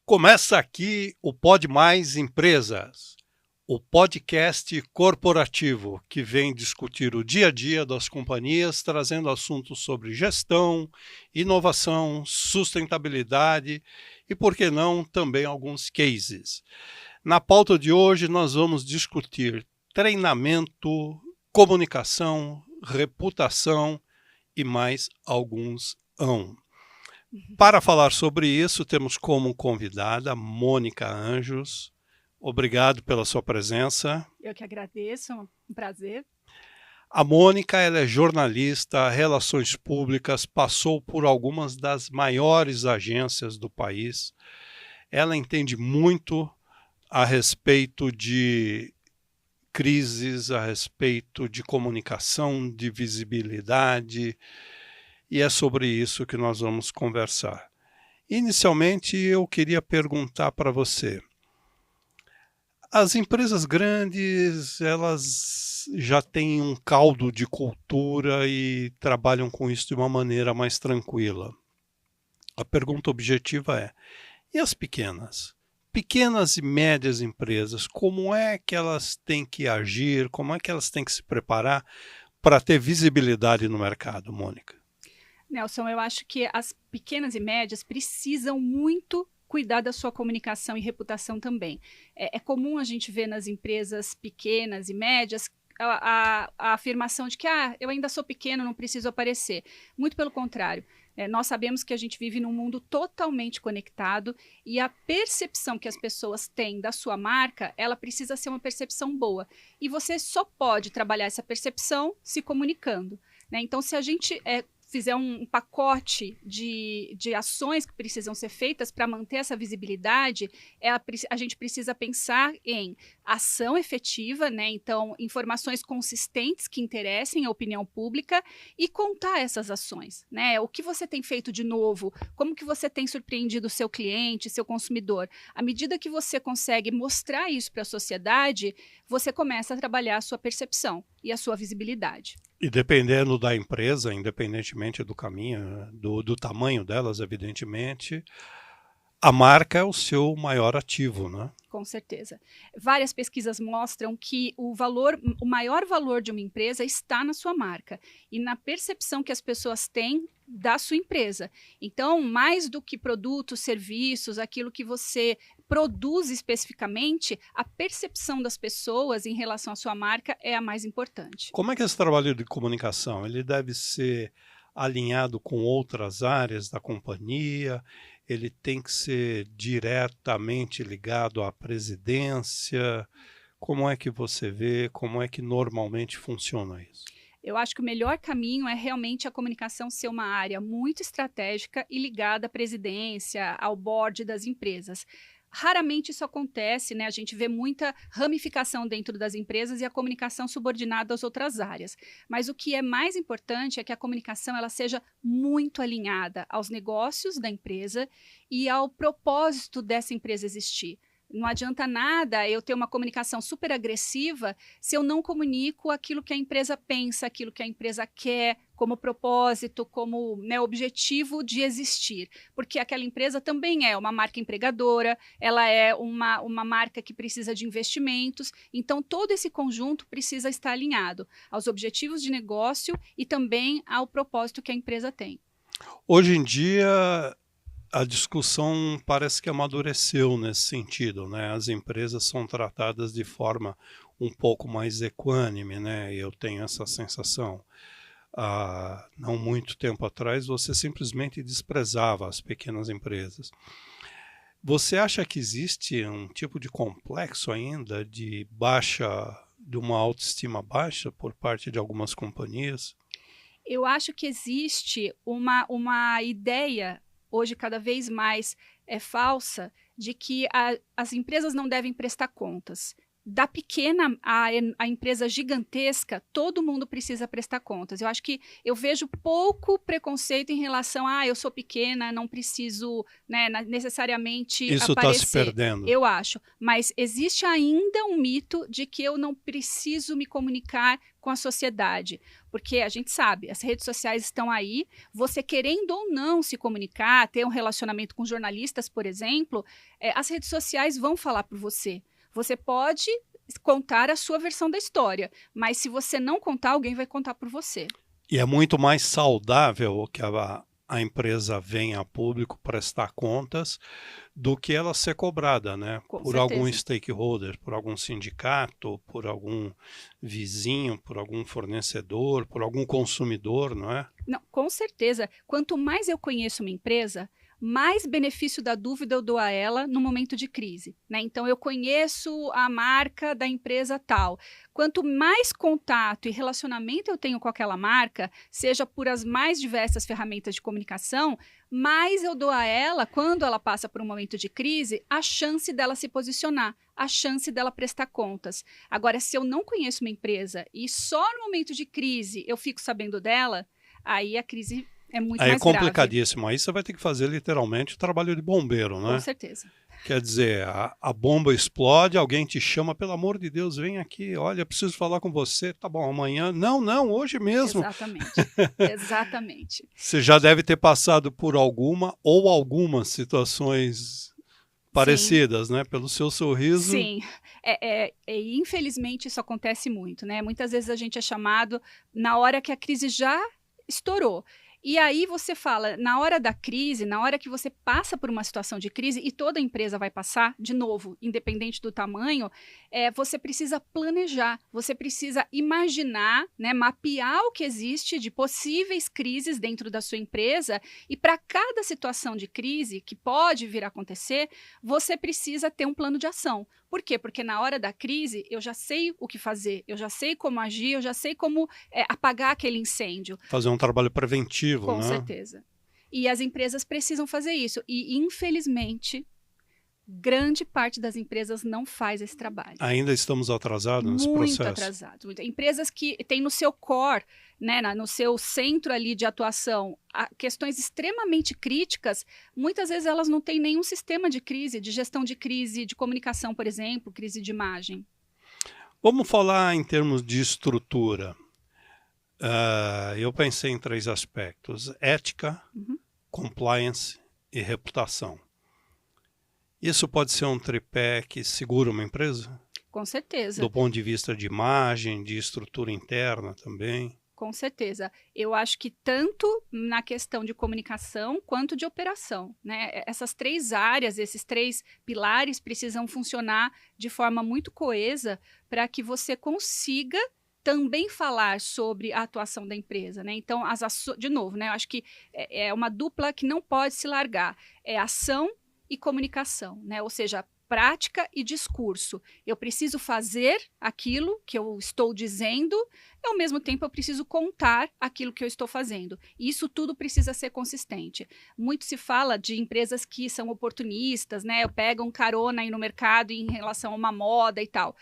Começa aqui o Pod Mais Empresas, o podcast corporativo que vem discutir o dia a dia das companhias, trazendo assuntos sobre gestão, inovação, sustentabilidade e, por que não, também alguns cases. Na pauta de hoje nós vamos discutir treinamento, comunicação, reputação e mais alguns ão. Para falar sobre isso, temos como convidada Mônica Anjos. Obrigado pela sua presença. Eu que agradeço, um prazer. A Mônica, ela é jornalista, relações públicas, passou por algumas das maiores agências do país. Ela entende muito a respeito de crises, a respeito de comunicação, de visibilidade, e é sobre isso que nós vamos conversar. Inicialmente, eu queria perguntar para você, as empresas grandes, elas já têm um caldo de cultura e trabalham com isso de uma maneira mais tranquila. A pergunta objetiva é, e as pequenas? Pequenas e médias empresas, como é que elas têm que agir, como é que elas têm que se preparar para ter visibilidade no mercado, Mônica? Nelson, eu acho que as pequenas e médias precisam muito cuidar da sua comunicação e reputação também. É comum a gente ver nas empresas pequenas e médias a afirmação de que eu ainda sou pequeno, não preciso aparecer. Muito pelo contrário. Nós sabemos que a gente vive num mundo totalmente conectado e a percepção que as pessoas têm da sua marca, ela precisa ser uma percepção boa. E você só pode trabalhar essa percepção se comunicando, né? Então, se a gente fizer um pacote de ações que precisam ser feitas para manter essa visibilidade, a gente precisa pensar em ação efetiva, né? Então, informações consistentes que interessem a opinião pública e contar essas ações, né? O que você tem feito de novo, como que você tem surpreendido o seu cliente, seu consumidor. À medida que você consegue mostrar isso para a sociedade, você começa a trabalhar a sua percepção e a sua visibilidade. E dependendo da empresa, independentemente do caminho, do tamanho delas, evidentemente, a marca é o seu maior ativo, né? Com certeza. Várias pesquisas mostram que o maior valor de uma empresa está na sua marca e na percepção que as pessoas têm da sua empresa. Então, mais do que produtos, serviços, aquilo que você produz especificamente, a percepção das pessoas em relação à sua marca é a mais importante. Como é que esse trabalho de comunicação, ele deve ser alinhado com outras áreas da companhia? Ele tem que ser diretamente ligado à presidência? Como é que você vê, como é que normalmente funciona isso? Eu acho que o melhor caminho é realmente a comunicação ser uma área muito estratégica e ligada à presidência, ao board das empresas. Raramente isso acontece, né? A gente vê muita ramificação dentro das empresas e a comunicação subordinada às outras áreas. Mas o que é mais importante é que a comunicação ela seja muito alinhada aos negócios da empresa e ao propósito dessa empresa existir. Não adianta nada eu ter uma comunicação super agressiva se eu não comunico aquilo que a empresa pensa, aquilo que a empresa quer, como propósito, como, né, objetivo de existir. Porque aquela empresa também é uma marca empregadora, ela é uma marca que precisa de investimentos. Então, todo esse conjunto precisa estar alinhado aos objetivos de negócio e também ao propósito que a empresa tem. Hoje em dia, a discussão parece que amadureceu nesse sentido, né? As empresas são tratadas de forma um pouco mais equânime, né? Eu tenho essa sensação. Não muito tempo atrás, você simplesmente desprezava as pequenas empresas. Você acha que existe um tipo de complexo ainda de uma autoestima baixa por parte de algumas companhias? Eu acho que existe uma ideia hoje cada vez mais falsa de que as empresas não devem prestar contas. da pequena à empresa gigantesca, todo mundo precisa prestar contas. Eu acho que eu vejo pouco preconceito em relação a eu sou pequena, não preciso, né, necessariamente Isso está se aparecer. perdendo. Eu acho. Mas existe ainda um mito de que eu não preciso me comunicar com a sociedade. Porque a gente sabe, as redes sociais estão aí, você querendo ou não se comunicar, ter um relacionamento com jornalistas, por exemplo, as redes sociais vão falar por você. Você pode contar a sua versão da história, mas se você não contar, alguém vai contar por você. E é muito mais saudável que a empresa venha a público prestar contas do que ela ser cobrada, né? Com por certeza. Algum stakeholder, por algum sindicato, por algum vizinho, por algum fornecedor, por algum consumidor, não é? Não, com certeza. Quanto mais eu conheço uma empresa, mais benefício da dúvida eu dou a ela no momento de crise, né? Então, eu conheço a marca da empresa tal. Quanto mais contato e relacionamento eu tenho com aquela marca, seja por as mais diversas ferramentas de comunicação, mais eu dou a ela, quando ela passa por um momento de crise, a chance dela se posicionar, a chance dela prestar contas. Agora, se eu não conheço uma empresa e só no momento de crise eu fico sabendo dela, aí a crise é muito mais grave. É complicadíssimo. Aí você vai ter que fazer literalmente o trabalho de bombeiro, né? Com certeza. Quer dizer, a bomba explode, alguém te chama, pelo amor de Deus, vem aqui, olha, preciso falar com você. Tá bom, amanhã. Não, hoje mesmo. Exatamente, exatamente. Você já deve ter passado por alguma ou algumas situações parecidas, né? Pelo seu sorriso. Sim, infelizmente isso acontece muito, né? Muitas vezes a gente é chamado na hora que a crise já estourou. E aí você fala, na hora da crise, na hora que você passa por uma situação de crise, e toda empresa vai passar, de novo, independente do tamanho, você precisa planejar, você precisa imaginar, né, mapear o que existe de possíveis crises dentro da sua empresa, e para cada situação de crise que pode vir a acontecer, você precisa ter um plano de ação. Por quê? Porque na hora da crise, eu já sei o que fazer, eu já sei como agir, eu já sei como apagar aquele incêndio. Fazer um trabalho preventivo, Com né? certeza. E as empresas precisam fazer isso. E, infelizmente, grande parte das empresas não faz esse trabalho. Ainda estamos atrasados nesse processo? Muito atrasados. Empresas que têm no seu core, né, no seu centro ali de atuação, questões extremamente críticas, muitas vezes elas não têm nenhum sistema de crise, de gestão de crise, de comunicação, por exemplo, crise de imagem. Vamos falar em termos de estrutura. Eu pensei em 3 aspectos: ética, compliance e reputação. Isso pode ser um tripé que segura uma empresa? Com certeza. Do ponto de vista de imagem, de estrutura interna também? Com certeza. Eu acho que tanto na questão de comunicação quanto de operação, né? Essas 3 áreas, esses 3 pilares precisam funcionar de forma muito coesa para que você consiga também falar sobre a atuação da empresa, né? Então, de novo, né? Eu acho que é uma dupla que não pode se largar. É ação e comunicação, né? Ou seja, prática e discurso. Eu preciso fazer aquilo que eu estou dizendo e, ao mesmo tempo, eu preciso contar aquilo que eu estou fazendo. E isso tudo precisa ser consistente. Muito se fala de empresas que são oportunistas, né? Pegam carona aí no mercado em relação a uma moda e tal.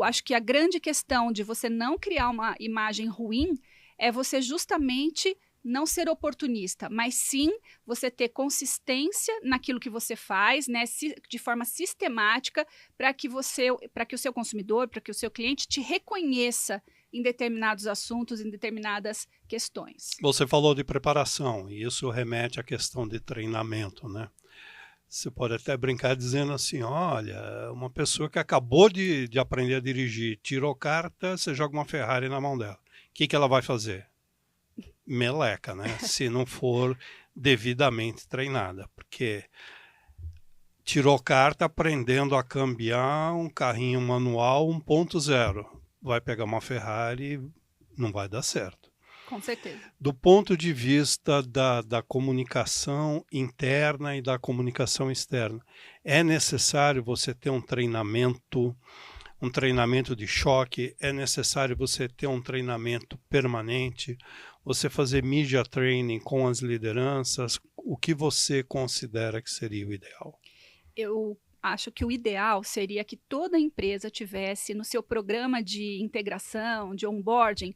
Acho que a grande questão de você não criar uma imagem ruim é você justamente não ser oportunista, mas sim você ter consistência naquilo que você faz, né, de forma sistemática, para que o seu consumidor, para que o seu cliente te reconheça em determinados assuntos, em determinadas questões. Você falou de preparação, e isso remete à questão de treinamento, né? Você pode até brincar dizendo assim, olha, uma pessoa que acabou de aprender a dirigir, tirou carta, você joga uma Ferrari na mão dela. O que ela vai fazer? Meleca, né? Se não for devidamente treinada. Porque tirou carta aprendendo a cambiar um carrinho manual 1.0. Vai pegar uma Ferrari, não vai dar certo. Com certeza. Do ponto de vista da comunicação interna e da comunicação externa, é necessário você ter um treinamento de choque, é necessário você ter um treinamento permanente, você fazer media training com as lideranças. O que você considera que seria o ideal? Eu acho que o ideal seria que toda empresa tivesse no seu programa de integração, de onboarding,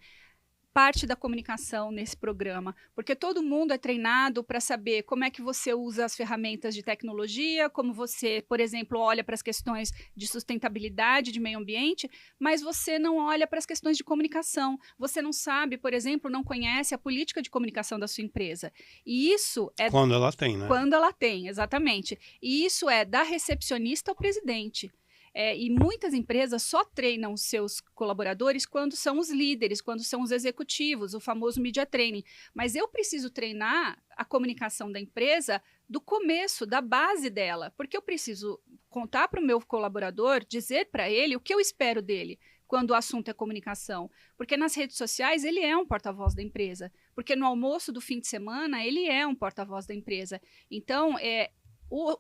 parte da comunicação nesse programa, porque todo mundo é treinado para saber como é que você usa as ferramentas de tecnologia, como você, por exemplo, olha para as questões de sustentabilidade, de meio ambiente, mas você não olha para as questões de comunicação. Você não sabe, por exemplo, não conhece a política de comunicação da sua empresa. E isso é Quando ela tem, né? quando ela tem, exatamente. E isso é da recepcionista ao presidente. E muitas empresas só treinam os seus colaboradores quando são os líderes, quando são os executivos, o famoso media training. Mas eu preciso treinar a comunicação da empresa do começo, da base dela, porque eu preciso contar para o meu colaborador, dizer para ele o que eu espero dele quando o assunto é comunicação. Porque nas redes sociais ele é um porta-voz da empresa, porque no almoço do fim de semana ele é um porta-voz da empresa. Então,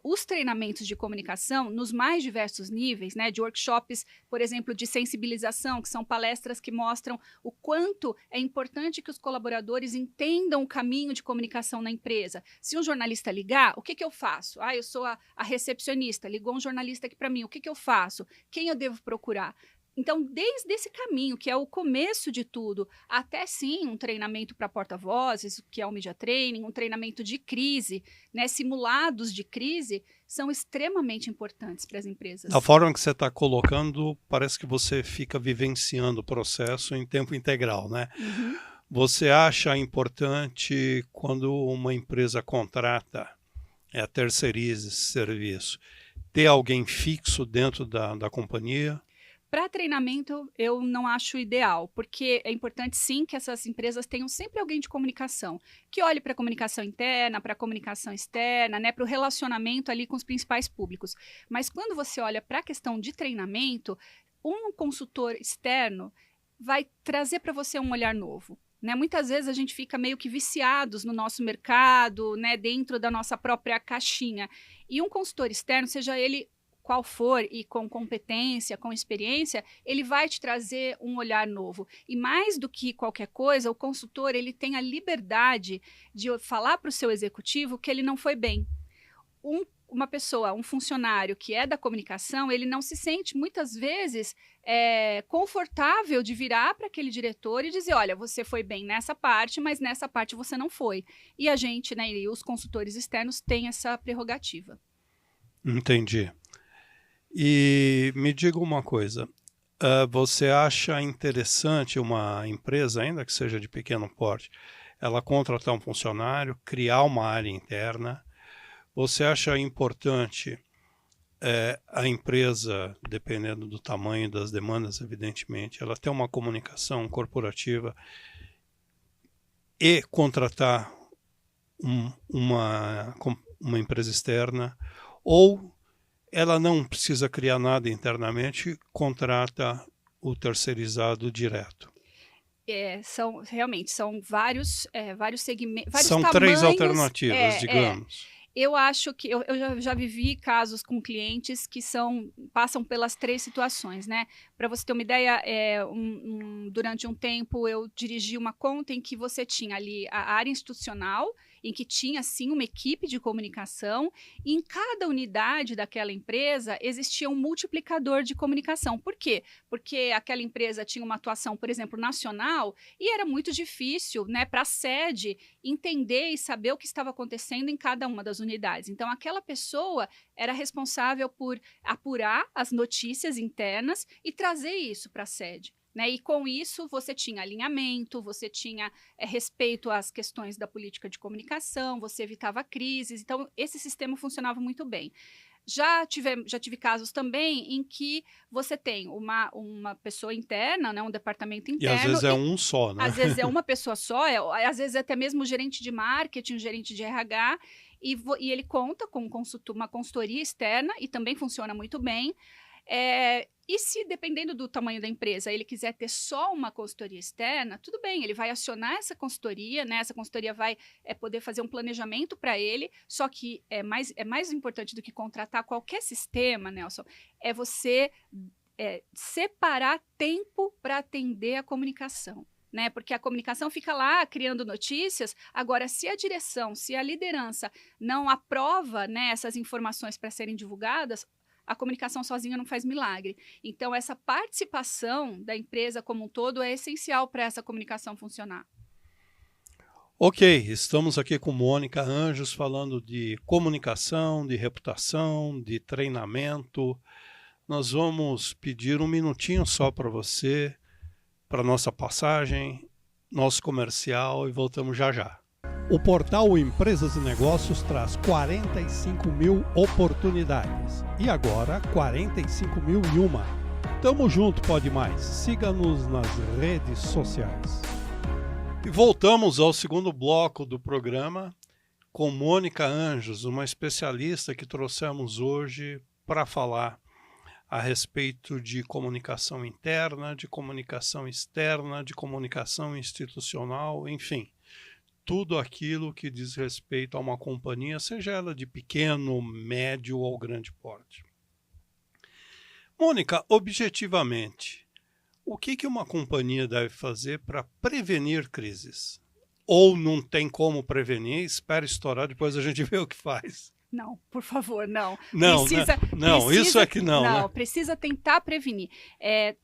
os treinamentos de comunicação nos mais diversos níveis, né, de workshops, por exemplo, de sensibilização, que são palestras que mostram o quanto é importante que os colaboradores entendam o caminho de comunicação na empresa. Se um jornalista ligar, o que eu faço? Eu sou a recepcionista, ligou um jornalista aqui para mim, o que eu faço? Quem eu devo procurar? Então, desde esse caminho, que é o começo de tudo, até sim um treinamento para porta-vozes, que é o media training, um treinamento de crise, né, simulados de crise, são extremamente importantes para as empresas. Da forma que você está colocando, parece que você fica vivenciando o processo em tempo integral, né? Uhum. Você acha importante quando uma empresa contrata, terceiriza esse serviço, ter alguém fixo dentro da companhia? Para treinamento, eu não acho ideal, porque é importante sim que essas empresas tenham sempre alguém de comunicação, que olhe para a comunicação interna, para a comunicação externa, né, para o relacionamento ali com os principais públicos. Mas quando você olha para a questão de treinamento, um consultor externo vai trazer para você um olhar novo. Né? Muitas vezes a gente fica meio que viciados no nosso mercado, né, dentro da nossa própria caixinha. E um consultor externo, seja ele qual for e com competência, com experiência, ele vai te trazer um olhar novo. E mais do que qualquer coisa, o consultor ele tem a liberdade de falar para o seu executivo que ele não foi bem. Uma pessoa, um funcionário que é da comunicação, ele não se sente muitas vezes confortável de virar para aquele diretor e dizer, olha, você foi bem nessa parte, mas nessa parte você não foi. E a gente, né, e os consultores externos têm essa prerrogativa. Entendi. E me diga uma coisa, você acha interessante uma empresa, ainda que seja de pequeno porte, ela contratar um funcionário, criar uma área interna? Você acha importante a empresa, dependendo do tamanho das demandas, evidentemente, ela ter uma comunicação corporativa e contratar uma empresa externa, ou ela não precisa criar nada internamente, contrata o terceirizado direto? Realmente, são vários segmentos, vários São tamanhos. Três alternativas, digamos. Eu acho que eu já vivi casos com clientes que passam pelas 3 situações, né? Para você ter uma ideia, durante um tempo eu dirigi uma conta em que você tinha ali a área institucional, em que tinha sim uma equipe de comunicação, e em cada unidade daquela empresa existia um multiplicador de comunicação. Por quê? Porque aquela empresa tinha uma atuação, por exemplo, nacional, e era muito difícil, né, para a sede entender e saber o que estava acontecendo em cada uma das unidades. Então, aquela pessoa era responsável por apurar as notícias internas e trazer isso para a sede. Né? E com isso você tinha alinhamento, você tinha respeito às questões da política de comunicação, você evitava crises, então esse sistema funcionava muito bem. Já tive casos também em que você tem uma pessoa interna, né, um departamento interno. E às vezes é um só, né? Às vezes é uma pessoa só, às vezes é até mesmo o gerente de marketing, o gerente de RH, e ele conta com uma consultoria externa e também funciona muito bem. E se, dependendo do tamanho da empresa, ele quiser ter só uma consultoria externa, tudo bem, ele vai acionar essa consultoria, né? Essa consultoria vai poder fazer um planejamento para ele, só que é mais importante do que contratar qualquer sistema, Nelson, é você separar tempo para atender a comunicação. Né? Porque a comunicação fica lá criando notícias. Agora, se a direção, se a liderança não aprova, né, essas informações para serem divulgadas, a comunicação sozinha não faz milagre. Então, essa participação da empresa como um todo é essencial para essa comunicação funcionar. Ok, estamos aqui com Mônica Anjos falando de comunicação, de reputação, de treinamento. Nós vamos pedir um minutinho só para você, para nossa passagem, nosso comercial e voltamos já já. O portal Empresas e Negócios traz 45 mil oportunidades e agora 45.001. Tamo junto, pode mais. Siga-nos nas redes sociais. E voltamos ao segundo bloco do programa com Mônica Anjos, uma especialista que trouxemos hoje para falar a respeito de comunicação interna, de comunicação externa, de comunicação institucional, enfim, tudo aquilo que diz respeito a uma companhia, seja ela de pequeno, médio ou grande porte. Mônica, objetivamente, o que uma companhia deve fazer para prevenir crises? Ou não tem como prevenir, espera estourar, depois a gente vê o que faz. Não, por favor, não. Não, isso é que não. Não, né? Precisa tentar prevenir.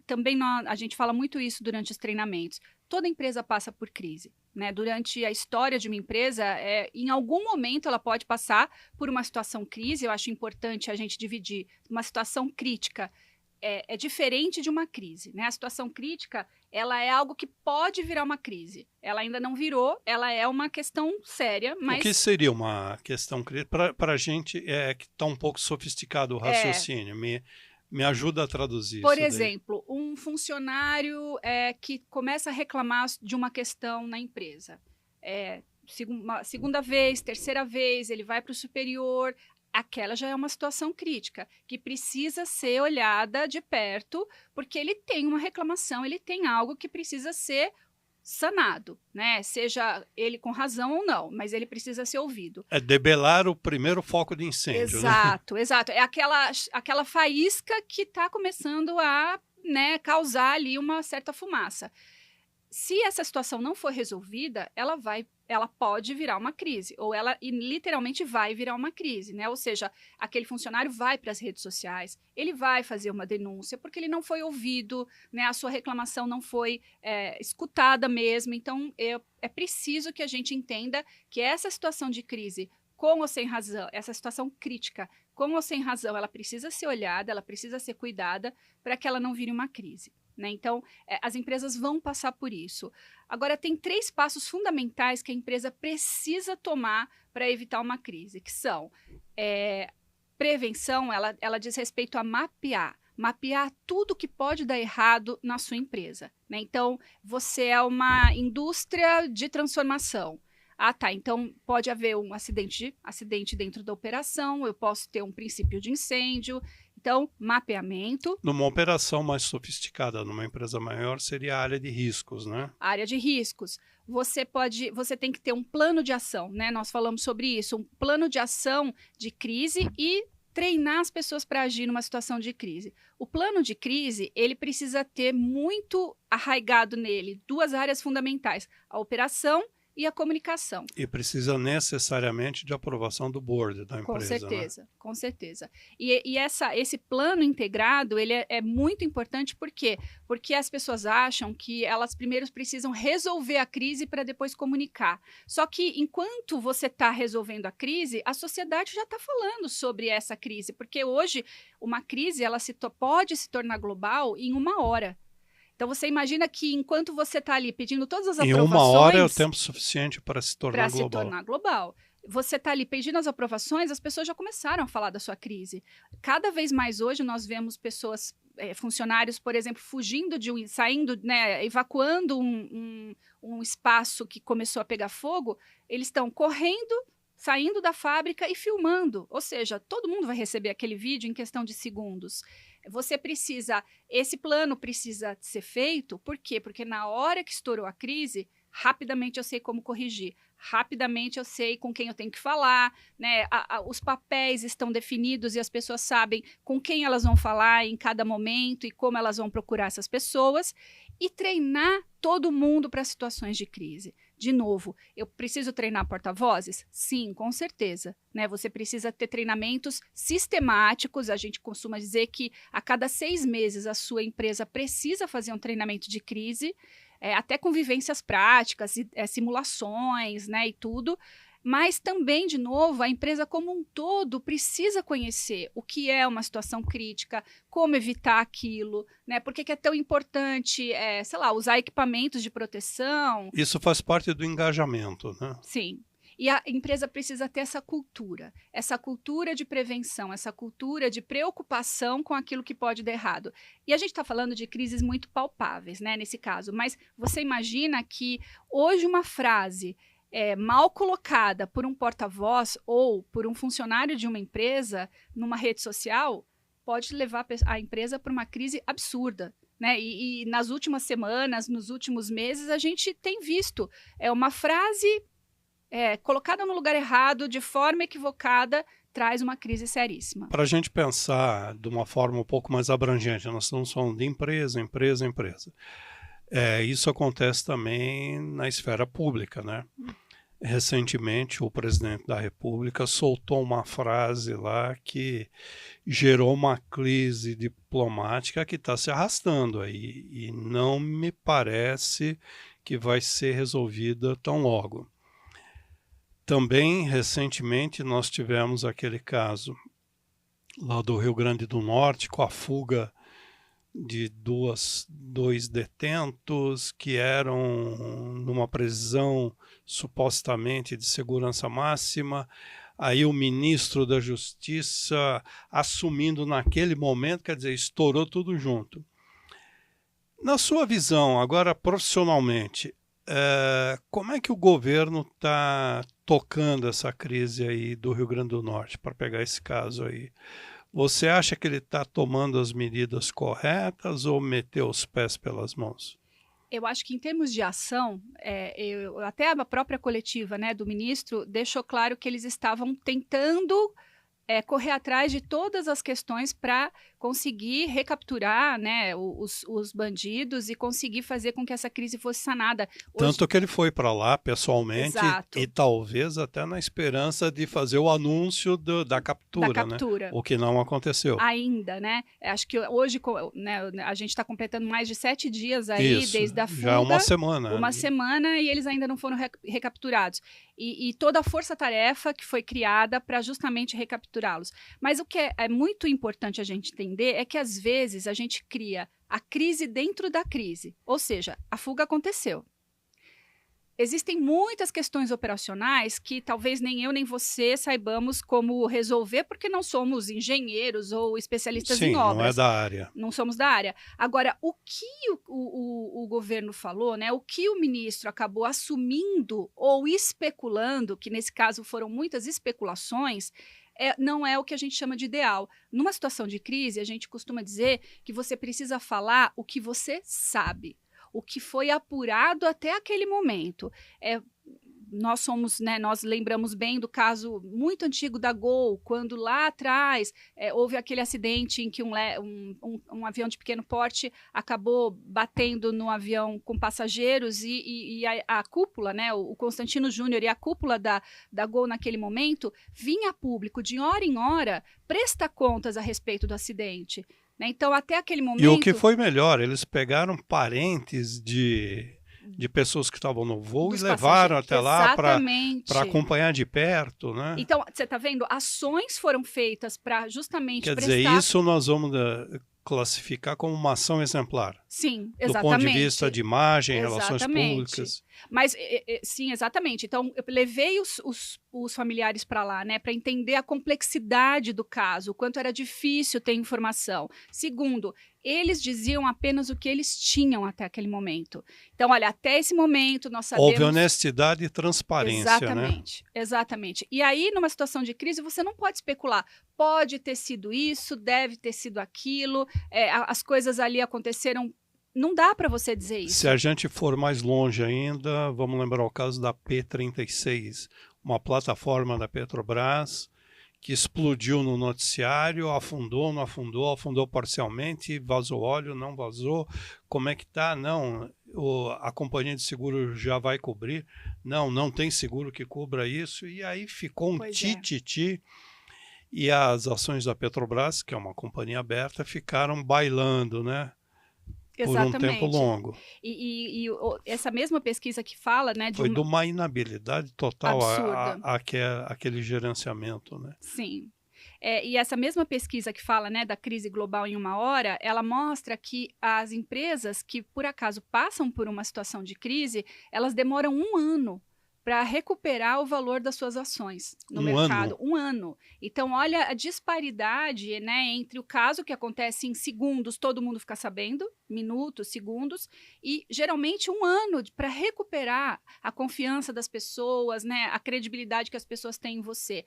Também a gente fala muito isso durante os treinamentos. Toda empresa passa por crise. Né? Durante a história de uma empresa, em algum momento ela pode passar por uma situação crise. Eu acho importante a gente dividir uma situação crítica. É diferente de uma crise, né? A situação crítica, ela é algo que pode virar uma crise. Ela ainda não virou, ela é uma questão séria, mas... O que seria uma questão crítica? Para a gente que está um pouco sofisticado o raciocínio, me ajuda a traduzir Por isso exemplo, um funcionário que começa a reclamar de uma questão na empresa. Segunda vez, terceira vez, ele vai para o superior... Aquela já é uma situação crítica, que precisa ser olhada de perto, porque ele tem uma reclamação, ele tem algo que precisa ser sanado, né? Seja ele com razão ou não, mas ele precisa ser ouvido. É debelar o primeiro foco de incêndio. Exato, né? Exato. É aquela faísca que está começando a, né, causar ali uma certa fumaça. Se essa situação não for resolvida, ela pode virar uma crise, ou ela literalmente vai virar uma crise, né? Ou seja, aquele funcionário vai para as redes sociais, ele vai fazer uma denúncia, porque ele não foi ouvido, né? A sua reclamação não foi escutada mesmo. Então, é preciso que a gente entenda que essa situação de crise, com ou sem razão, essa situação crítica, com ou sem razão, ela precisa ser olhada, ela precisa ser cuidada para que ela não vire uma crise. Né? Então, as empresas vão passar por isso. Agora, tem 3 passos fundamentais que a empresa precisa tomar para evitar uma crise, que são prevenção, ela diz respeito a mapear tudo que pode dar errado na sua empresa. Né? Então, você é uma indústria de transformação. Ah, tá, então pode haver um acidente dentro da operação, eu posso ter um princípio de incêndio. Então, mapeamento. Numa operação mais sofisticada, numa empresa maior, seria a área de riscos, né? A área de riscos. Você tem que ter um plano de ação, né? Nós falamos sobre isso, um plano de ação de crise e treinar as pessoas para agir numa situação de crise. O plano de crise, ele precisa ter muito arraigado nele 2 áreas fundamentais, a operação e a comunicação. E precisa necessariamente de aprovação do board da empresa. Com certeza, né? Com certeza. E esse plano integrado, ele é muito importante, por quê? Porque as pessoas acham que elas primeiro precisam resolver a crise para depois comunicar. Só que enquanto você está resolvendo a crise, a sociedade já está falando sobre essa crise, porque hoje uma crise ela pode se tornar global em 1 hora. Então, você imagina que enquanto você está ali pedindo todas as aprovações... Em 1 hora é o tempo suficiente para se tornar global. Para se tornar global. Você está ali pedindo as aprovações, as pessoas já começaram a falar da sua crise. Cada vez mais hoje nós vemos pessoas, funcionários, por exemplo, saindo, né, evacuando um espaço que começou a pegar fogo, eles estão correndo, saindo da fábrica e filmando. Ou seja, todo mundo vai receber aquele vídeo em questão de segundos. Esse plano precisa ser feito, por quê? Porque na hora que estourou a crise, rapidamente eu sei como corrigir, rapidamente eu sei com quem eu tenho que falar, né? Os papéis estão definidos e as pessoas sabem com quem elas vão falar em cada momento e como elas vão procurar essas pessoas, e treinar todo mundo para situações de crise. De novo, eu preciso treinar porta-vozes? Sim, com certeza. Né? Você precisa ter treinamentos sistemáticos. A gente costuma dizer que a cada 6 meses a sua empresa precisa fazer um treinamento de crise, até com vivências práticas, simulações, né, e tudo. Mas também, de novo, a empresa como um todo precisa conhecer o que é uma situação crítica, como evitar aquilo, né? Por que é tão importante, sei lá, usar equipamentos de proteção. Isso faz parte do engajamento, né? Sim. E a empresa precisa ter essa cultura de prevenção, essa cultura de preocupação com aquilo que pode dar errado. E a gente está falando de crises muito palpáveis, né, nesse caso, mas você imagina que hoje uma frase mal colocada por um porta-voz ou por um funcionário de uma empresa numa rede social pode levar a empresa para uma crise absurda. Né? E nas últimas semanas, nos últimos meses, a gente tem visto uma frase colocada no lugar errado, de forma equivocada, traz uma crise seríssima. Para a gente pensar de uma forma um pouco mais abrangente, nós estamos falando de empresa. Isso acontece também na esfera pública, né? Recentemente, o presidente da República soltou uma frase lá que gerou uma crise diplomática que está se arrastando aí, e não me parece que vai ser resolvida tão logo. Também, recentemente, nós tivemos aquele caso lá do Rio Grande do Norte, com a fuga de dois detentos que eram numa prisão supostamente de segurança máxima. Aí o ministro da Justiça assumindo naquele momento, quer dizer, estourou tudo junto. Na sua visão, agora profissionalmente, como é que o governo está tocando essa crise aí do Rio Grande do Norte, para pegar esse caso aí? Você acha que ele está tomando as medidas corretas ou meteu os pés pelas mãos? Eu acho que em termos de ação, até a própria coletiva, né, do ministro deixou claro que eles estavam tentando correr atrás de todas as questões para conseguir recapturar, né, os bandidos e conseguir fazer com que essa crise fosse sanada. Tanto que ele foi para lá pessoalmente. Exato. E talvez até na esperança de fazer o anúncio da captura, né? O que não aconteceu. Ainda, né? Acho que hoje, né, a gente está completando mais de 7 dias aí, Isso, desde a fuga. já é uma semana. Uma semana e eles ainda não foram recapturados. E toda a força-tarefa que foi criada para justamente recapturá-los. Mas o que é muito importante a gente entender é que, às vezes, a gente cria a crise dentro da crise. Ou seja, a fuga aconteceu. Existem muitas questões operacionais que talvez nem eu nem você saibamos como resolver, porque não somos engenheiros ou especialistas em obras. Sim, não é da área. Não somos da área. Agora, o que o governo falou, né, o que o ministro acabou assumindo ou especulando, que nesse caso foram muitas especulações, não é o que a gente chama de ideal. Numa situação de crise, a gente costuma dizer que você precisa falar o que você sabe, o que foi apurado até aquele momento. Nós lembramos bem do caso muito antigo da Gol, quando lá atrás houve aquele acidente em que um avião de pequeno porte acabou batendo no avião com passageiros e a cúpula, né, o Constantino Júnior e a cúpula da Gol naquele momento vinha a público de hora em hora prestar contas a respeito do acidente. Né? Então, até aquele momento... E o que foi melhor, eles pegaram parentes de pessoas que estavam no voo e levaram até lá para acompanhar de perto, né? Então, você está vendo? Ações foram feitas para justamente Quer dizer, isso nós vamos classificar como uma ação exemplar. Sim, exatamente. Do ponto de vista de imagem, relações públicas. Mas, sim, exatamente. Então, eu levei os familiares para lá, né, para entender a complexidade do caso, o quanto era difícil ter informação. Segundo, eles diziam apenas o que eles tinham até aquele momento. Então, olha, até esse momento nós sabemos... Houve honestidade e transparência, exatamente, né? Exatamente. E aí, numa situação de crise, você não pode especular. Pode ter sido isso, deve ter sido aquilo, as coisas ali aconteceram. Não dá para você dizer isso. Se a gente for mais longe ainda, vamos lembrar o caso da P-36, uma plataforma da Petrobras que explodiu no noticiário, afundou, não afundou, afundou parcialmente, vazou óleo, não vazou, como é que tá? Não, a companhia de seguro já vai cobrir. Não, não tem seguro que cubra isso. E aí ficou um Pois é. tititi. E as ações da Petrobras, que é uma companhia aberta, ficaram bailando, né? Por um tempo Exatamente. longo. Essa mesma pesquisa que fala, né, de Foi de uma uma inabilidade total absurda. aquele gerenciamento, né? Sim. E essa mesma pesquisa que fala, né, da crise global em uma hora, ela mostra que as empresas que, por acaso, passam por uma situação de crise, elas demoram 1 ano para recuperar o valor das suas ações no Um mercado. ano. 1 ano. Então, olha a disparidade, né, entre o caso que acontece em segundos, todo mundo fica sabendo, minutos, segundos, e geralmente 1 ano para recuperar a confiança das pessoas, né, a credibilidade que as pessoas têm em você.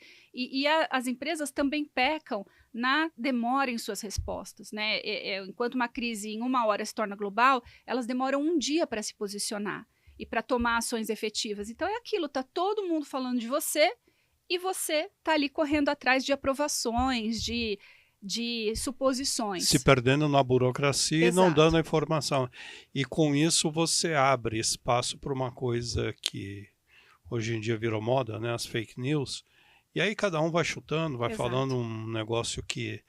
As empresas também pecam na demora em suas respostas, né? Enquanto uma crise em 1 hora se torna global, elas demoram 1 dia para se posicionar e para tomar ações efetivas. Então é aquilo, tá todo mundo falando de você e você tá ali correndo atrás de aprovações, de suposições. Se perdendo na burocracia e não Exato. dando a informação. E com isso você abre espaço para uma coisa que hoje em dia virou moda, né? As fake news. E aí cada um vai chutando, vai Exato. falando um negócio que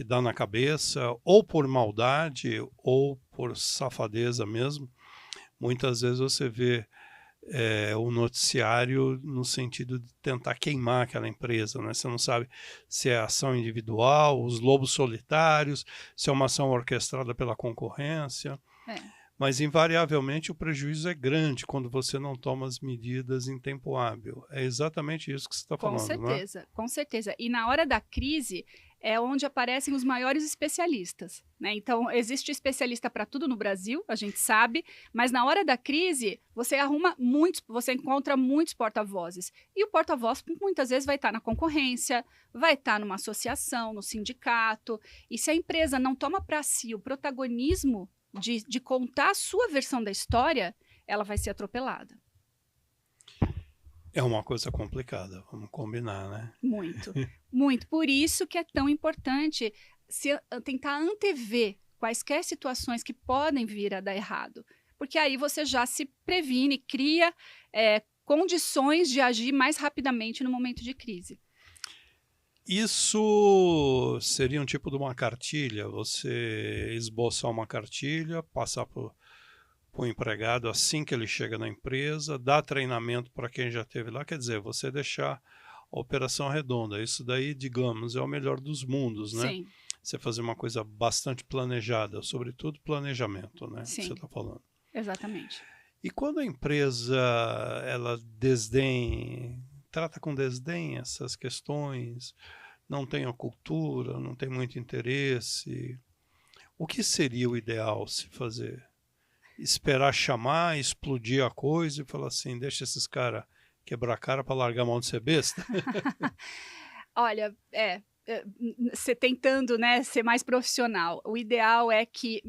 dá na cabeça, ou por maldade, ou por safadeza mesmo. Muitas vezes você vê o noticiário no sentido de tentar queimar aquela empresa, né? Você não sabe se é ação individual, os lobos solitários, se é uma ação orquestrada pela concorrência. Mas, invariavelmente, o prejuízo é grande quando você não toma as medidas em tempo hábil. É exatamente isso que você está falando, Com não é? certeza, com certeza. E na hora da crise é onde aparecem os maiores especialistas, né? Então, existe especialista para tudo no Brasil, a gente sabe, mas na hora da crise, você encontra muitos porta-vozes. E o porta-voz, muitas vezes, vai estar na concorrência, vai estar numa associação, no sindicato. E se a empresa não toma para si o protagonismo de contar a sua versão da história, ela vai ser atropelada. É uma coisa complicada, vamos combinar, né? Muito, muito. Por isso que é tão importante tentar antever quaisquer situações que podem vir a dar errado. Porque aí você já se previne, cria condições de agir mais rapidamente no momento de crise. Isso seria um tipo de uma cartilha, você esboçar uma cartilha, passar para o empregado assim que ele chega na empresa, dar treinamento para quem já esteve lá, quer dizer, você deixar a operação redonda. Isso daí, digamos, é o melhor dos mundos, né? Sim. Você fazer uma coisa bastante planejada, sobretudo planejamento, né? Sim. Que você está falando. Exatamente. E quando a empresa ela trata com desdém essas questões, não tem a cultura, não tem muito interesse, o que seria o ideal se fazer? Esperar chamar, explodir a coisa e falar assim, deixa esses caras quebrar a cara para largar a mão de ser besta? Olha, você tentando, né, ser mais profissional, o ideal é que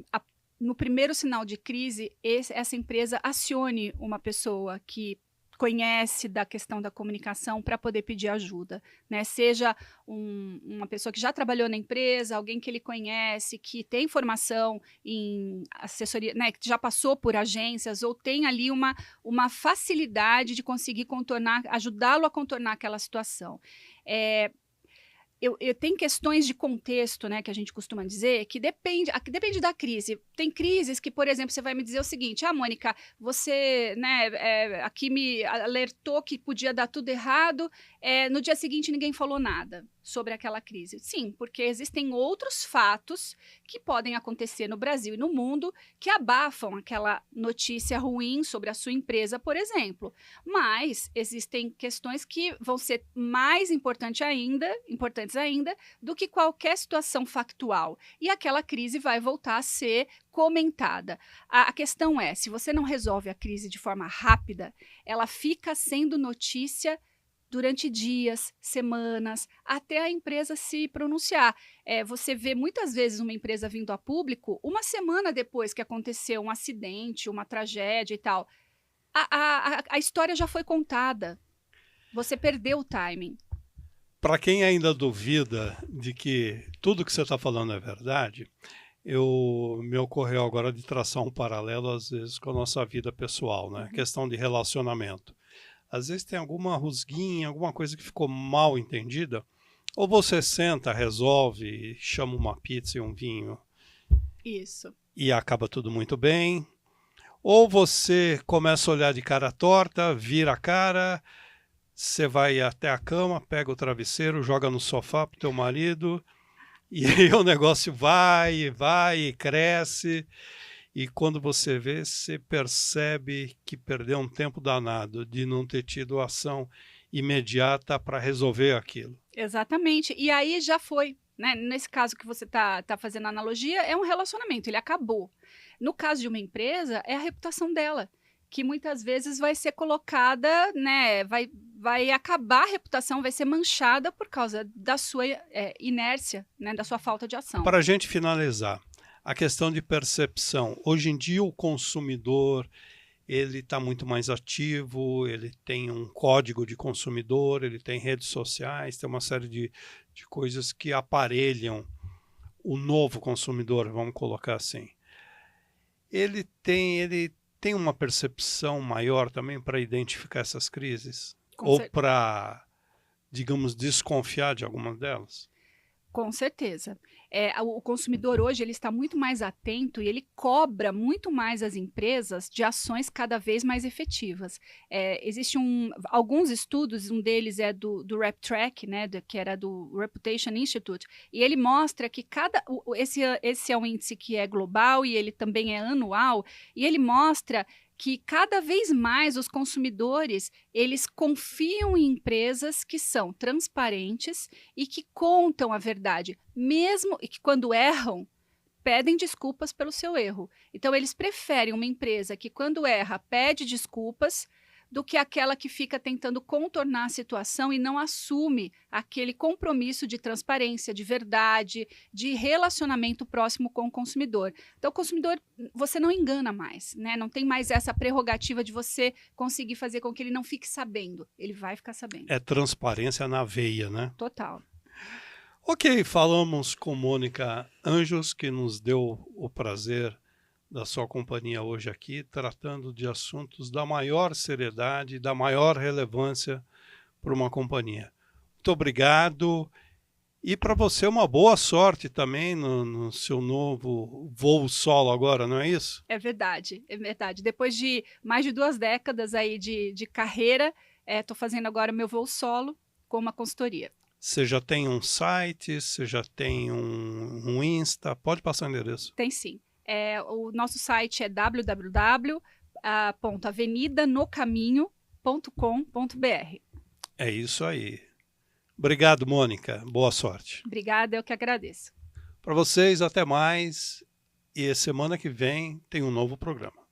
no primeiro sinal de crise, essa empresa acione uma pessoa que conhece da questão da comunicação para poder pedir ajuda, né? Seja uma pessoa que já trabalhou na empresa, alguém que ele conhece, que tem formação em assessoria, né? Que já passou por agências ou tem ali uma facilidade de conseguir ajudá-lo a contornar aquela situação. Tem questões de contexto, né, que a gente costuma dizer, que depende da crise. Tem crises que, por exemplo, você vai me dizer o seguinte: Mônica, você, né, aqui me alertou que podia dar tudo errado, no dia seguinte ninguém falou nada sobre aquela crise. Sim, porque existem outros fatos que podem acontecer no Brasil e no mundo que abafam aquela notícia ruim sobre a sua empresa, por exemplo. Mas existem questões que vão ser mais importantes ainda do que qualquer situação factual. E aquela crise vai voltar a ser comentada. A questão é, se você não resolve a crise de forma rápida, ela fica sendo notícia durante dias, semanas, até a empresa se pronunciar. Você vê muitas vezes uma empresa vindo a público 1 semana depois que aconteceu um acidente, uma tragédia e tal. A história já foi contada. Você perdeu o timing. Para quem ainda duvida de que tudo que você está falando é verdade, Me ocorreu agora de traçar um paralelo, às vezes, com a nossa vida pessoal, né? Questão de relacionamento. Às vezes tem alguma rusguinha, alguma coisa que ficou mal entendida, ou você senta, resolve, chama uma pizza e um vinho. Isso. E acaba tudo muito bem. Ou você começa a olhar de cara torta, vira a cara, você vai até a cama, pega o travesseiro, joga no sofá pro teu marido, e aí o negócio vai, e cresce, e quando você vê, você percebe que perdeu um tempo danado de não ter tido ação imediata para resolver aquilo. Exatamente. E aí já foi, né? Nesse caso que você tá fazendo a analogia, é um relacionamento, ele acabou. No caso de uma empresa, é a reputação dela, que muitas vezes vai ser colocada, né? Vai acabar a reputação, vai ser manchada por causa da sua inércia, né? Da sua falta de ação. Para a gente finalizar, a questão de percepção. Hoje em dia o consumidor ele está muito mais ativo, ele tem um código de consumidor, ele tem redes sociais, tem uma série de coisas que aparelham o novo consumidor, vamos colocar assim. Ele tem uma percepção maior também para identificar essas crises? Ou para, digamos, desconfiar de algumas delas? Com certeza. O consumidor hoje ele está muito mais atento e ele cobra muito mais as empresas de ações cada vez mais efetivas. Existem alguns estudos, um deles é do RepTrack, né, que era do Reputation Institute, e ele mostra que esse é um índice que é global e ele também é anual, e ele mostra que cada vez mais os consumidores, eles confiam em empresas que são transparentes e que contam a verdade, mesmo e que quando erram, pedem desculpas pelo seu erro. Então, eles preferem uma empresa que quando erra, pede desculpas, do que aquela que fica tentando contornar a situação e não assume aquele compromisso de transparência, de verdade, de relacionamento próximo com o consumidor. Então, o consumidor, você não engana mais, né? Não tem mais essa prerrogativa de você conseguir fazer com que ele não fique sabendo. Ele vai ficar sabendo. É transparência na veia, né? Total. Ok, falamos com Mônica Anjos, que nos deu o prazer da sua companhia hoje aqui, tratando de assuntos da maior seriedade, da maior relevância para uma companhia. Muito obrigado e para você uma boa sorte também no seu novo voo solo agora, não é isso? É verdade, é verdade. Depois de mais de 2 décadas aí de carreira, estou fazendo agora meu voo solo com uma consultoria. Você já tem um site, você já tem um Insta, pode passar o endereço? Tem sim. O nosso site é www.avenidanocaminho.com.br. É isso aí. Obrigado, Mônica. Boa sorte. Obrigada, eu que agradeço. Para vocês, até mais. E semana que vem tem um novo programa.